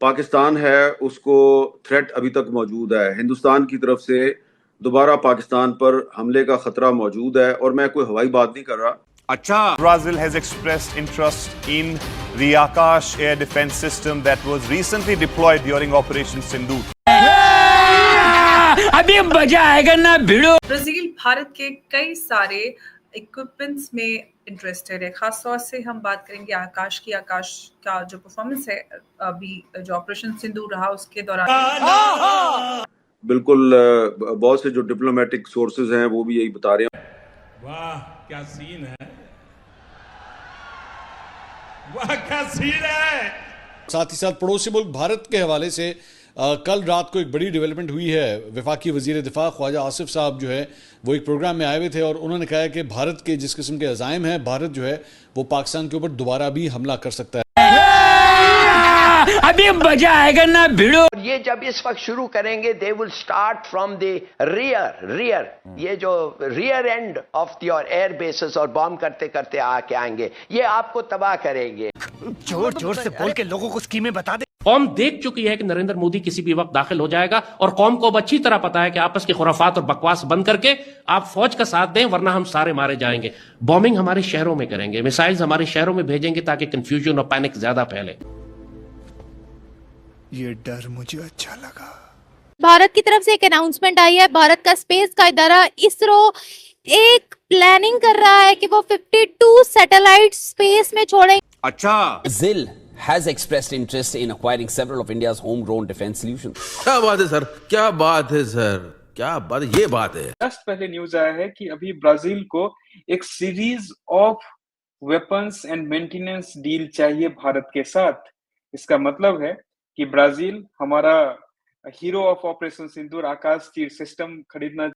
पाकिस्तान है उसको थ्रेट अभी तक मौजूद है। हिंदुस्तान की तरफ से दोबारा पाकिस्तान पर हमले का खतरा मौजूद है और मैं कोई हवाई बात नहीं कर रहा। अच्छा, Brazil has expressed interest in the Akash air defense system that was recently deployed during Operation Sindoor. अभी मजा आएगा ना भिड़ो। ब्राजील भारत के कई सारे इक्विपमेंट्स में इंटरेस्टेड है। खास तौर से हम बात करेंगे आकाश की। आकाश का जो परफॉर्मेंस है अभी जो ऑपरेशन सिंदूर रहा उसके दौरान बिल्कुल बहुत से जो डिप्लोमेटिक सोर्सेज हैं वो भी यही बता रहे हैं। वाह क्या सीन है, वाह क्या सीन है। साथ ही साथ पड़ोसी मुल्क भारत के हवाले से कल रात को एक बड़ी डेवलपमेंट हुई है। वफाकी वजीर दिफा ख्वाजा आसिफ साहब जो है वो एक प्रोग्राम में आए हुए थे और उन्होंने कहा है कि भारत के जिस किस्म के अज़ाइम हैं, भारत जो है वो पाकिस्तान के ऊपर दोबारा भी हमला कर सकता है। अभी मजा आएगा ना भिड़ो। ये जब इस वक्त शुरू करेंगे they will start from the rear ये जो rear end of your air bases और बॉम्ब करते करते आके आएंगे, ये आपको तबाह करेंगे। जोर जोर से बोल के लोगों को स्कीमें बता दे। कौम देख चुकी है कि नरेंद्र मोदी किसी भी वक्त दाखिल हो जाएगा और कौम को अब अच्छी तरह पता है कि आपस के खुराफात और बकवास बंद करके आप फौज का साथ दें वरना हम सारे मारे जाएंगे। बॉम्बिंग हमारे शहरों में करेंगे, मिसाइल्स हमारे शहरों में भेजेंगे ताकि कंफ्यूजन और पैनिक ज्यादा फैले। ये डर मुझे अच्छा लगा। भारत की तरफ से एक अनाउंसमेंट आई है। भारत का स्पेस का इदारा इसरो एक प्लानिंग कर रहा है कि वो 52 सैटेलाइट स्पेस में छोड़ेंगे। अच्छा, Brazil has expressed interest in acquiring several of India's homegrown defense solutions. क्या बात है सर, क्या बात है सर, क्या बात है, ये बात है। जस्ट पहले न्यूज आया है कि अभी ब्राजील को एक series of weapons and maintenance deal चाहिए भारत के साथ। इसका मतलब है कि ब्राजील हमारा हीरो ऑफ ऑपरेशन सिंदूर आकाश तीर सिस्टम खरीदना।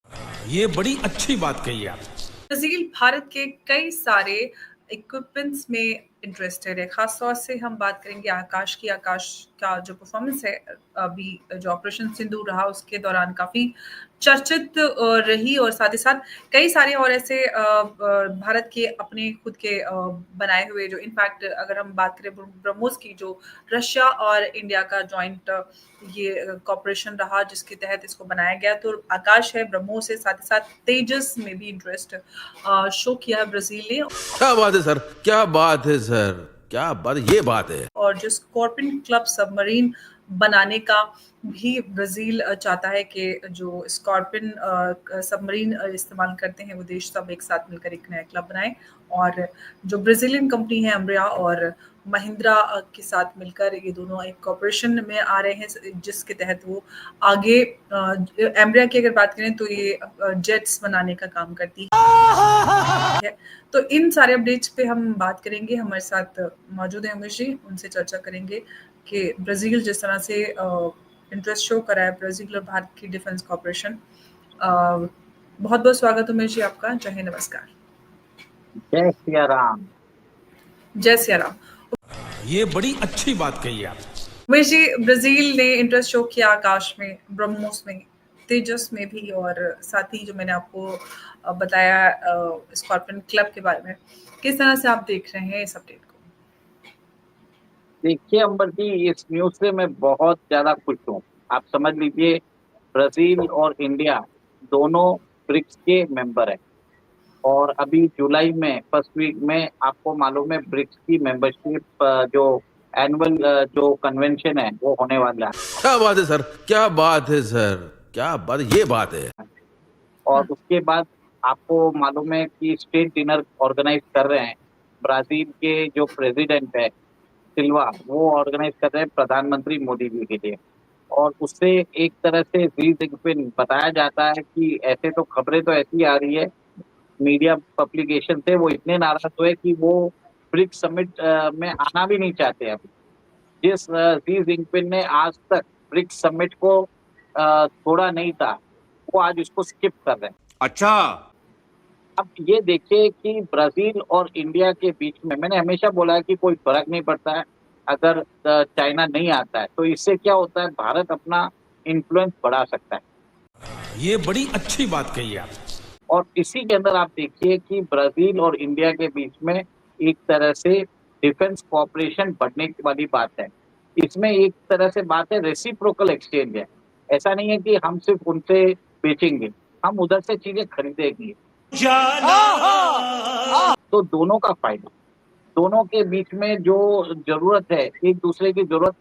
ये बड़ी अच्छी बात कही आप। ब्राजील भारत के कई सारे इक्विपमेंट्स में इंटरेस्टेड है। खास तौर से हम बात करेंगे आकाश की। आकाश का जो परफॉर्मेंस है अभी जो ऑपरेशन सिंदूर रहा उसके दौरान काफी चर्चित रही और साथ ही साथ कई सारे और ऐसे भारत के अपने खुद के बनाए हुए जो इनफैक्ट अगर हम बात करें ब्रह्मोस की, जो रशिया और इंडिया का जॉइंट ये कॉपरेशन रहा जिसके तहत इसको बनाया गया, तो आकाश है, ब्रह्मोस है, साथ ही साथ तेजस में भी इंटरेस्ट शो किया है ब्राजील ने। क्या बात है सर, क्या बात है सर, क्या बात है, ये बात है। और जो स्कॉर्पियन क्लब सबमरीन बनाने का भी ब्राजील चाहता है कि जो स्कॉर्पियन सबमरीन इस्तेमाल करते हैं वो देश सब एक साथ मिलकर एक नया क्लब बनाए। और जो ब्राजीलियन कंपनी है अम्ब्रिया और महिंद्रा के साथ मिलकर ये दोनों एक कॉर्पोरेशन में आ रहे हैं जिसके तहत वो आगे एम्ब्रिया की अगर बात करें तो ये जेट्स बनाने का काम करती है। तो इन सारे अपडेट्स पे हम बात करेंगे। हमारे साथ मौजूद है उमेश जी, उनसे चर्चा करेंगे कि ब्राजील जिस तरह से इंटरेस्ट शो करा है ब्राजील और भारत की डिफेंस कॉर्पोरेशन। बहुत बहुत स्वागत उमेश जी आपका। जय हिंद, नमस्कार। जय सिया राम। जय सिया राम। ये बड़ी अच्छी बात कही आप। उमेश जी, ब्राजील ने इंटरेस्ट शो किया आकाश में, ब्रह्मोस में, तेजस में भी और साथ ही जो मैंने आपको बताया स्कॉर्पियन क्लब के बारे में। किस तरह से आप देख रहे हैं इस अपडेट को? देखिए अंबर जी, इस न्यूज से मैं बहुत ज्यादा खुश हूँ। आप समझ लीजिए ब्राजील और इंडिया दोनों ब्रिक्स के मेंबर हैं और अभी जुलाई में फर्स्ट वीक में आपको मालूम है ब्रिक्स की मेंबरशिप जो एनुअल जो कन्वेंशन है वो होने वाला है। क्या बात है सर, क्या बात है सर, क्या बात है, ये बात है। और उसके बाद आपको मालूम है कि स्टेट डिनर ऑर्गेनाइज कर रहे हैं ब्राजील के जो प्रेसिडेंट है सिल्वा, वो ऑर्गेनाइज कर रहे हैं प्रधानमंत्री मोदी जी के लिए। और उससे एक तरह से शी जिनपिंग बताया जाता है कि ऐसे तो खबरें तो ऐसी आ रही है मीडिया पब्लिकेशन से, वो इतने नाराज हुए कि वो ब्रिक्स समिट में आना भी नहीं चाहते। अभी जिस शी जिनपिंग ने आज तक ब्रिक्स समिट को छोड़ा नहीं था, वो आज उसको स्किप कर रहे हैं। अच्छा, अब ये देखिए कि ब्राजील और इंडिया के बीच में मैंने हमेशा बोला है कि कोई फर्क नहीं पड़ता है अगर चाइना नहीं आता है, तो इससे क्या होता है भारत अपना इन्फ्लुएंस बढ़ा सकता है। ये बड़ी अच्छी बात कही आप। और इसी के अंदर आप देखिए कि ब्राजील और इंडिया के बीच में एक तरह से डिफेंस कोऑपरेशन बढ़ने वाली बात है। इसमें एक तरह से बात है रेसिप्रोकल एक्सचेंज है। ऐसा नहीं है कि हम सिर्फ उनसे बेचेंगे, हम उधर से चीजें खरीदेंगे। तो दोनों का फायदा, दोनों के बीच में जो जरूरत है, एक दूसरे की जरूरत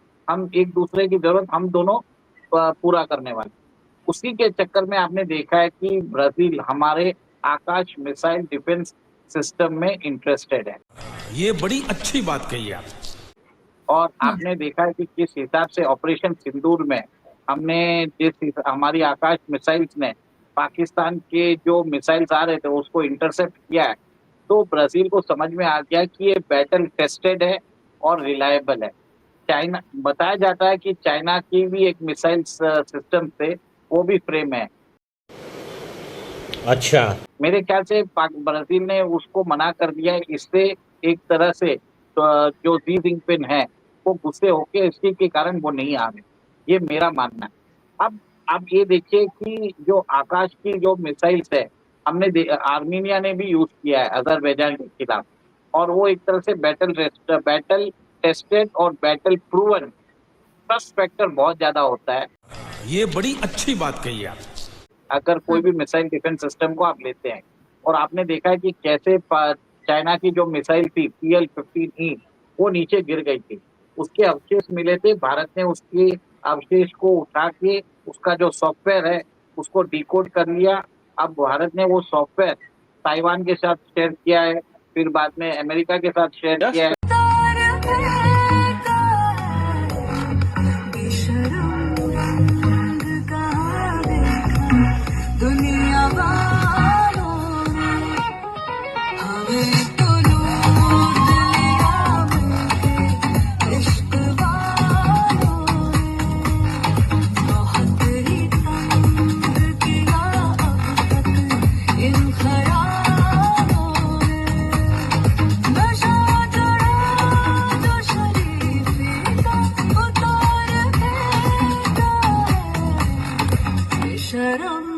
हम दोनों पूरा करने वाले। उसी के चक्कर में आपने देखा है कि ब्राजील हमारे आकाश मिसाइल डिफेंस सिस्टम में इंटरेस्टेड है। ये बड़ी अच्छी बात कही आप। और आपने देखा है कि किस हिसाब से ऑपरेशन सिंदूर में हमारी आकाश मिसाइल्स ने पाकिस्तान के जो मिसाइल्स आ रहे थे उसको इंटरसेप्ट किया है, तो ब्राजील को समझ में आ गया कि ये बैटल टेस्टेड है और रिलायबल है। चाइना, बताया जाता है कि चाइना की भी एक मिसाइल सिस्टम से वो भी फ्रेम है। अच्छा, मेरे ख्याल से ब्राजील ने उसको मना कर दिया है। इससे एक तरह से जो शी जिनपिंग है वो गुस्से होके इसी के कारण वो नहीं आ रहे, ये मेरा मानना है। अब ये देखिए कि जो आकाश की जो मिसाइल्स है हमने आर्मीनिया ने भी यूज किया है अजरबैजान के खिलाफ, और वो एक तरह से बैटल टेस्टेड और बैटल प्रूवन, ट्रस्ट फैक्टर बहुत ज्यादा होता है। ये बड़ी अच्छी बात कही आप। अगर कोई भी मिसाइल डिफेंस सिस्टम को आप लेते हैं, और आपने देखा है कि कैसे चाइना की जो मिसाइल थी PL-15E वो नीचे गिर गई थी, उसके अवशेष मिले थे। भारत ने उसके अवशेष को उठा के उसका जो सॉफ्टवेयर है उसको डिकोड कर लिया। अब भारत ने वो सॉफ्टवेयर ताइवान के साथ शेयर किया है, फिर बाद में अमेरिका के साथ शेयर किया है। शर्म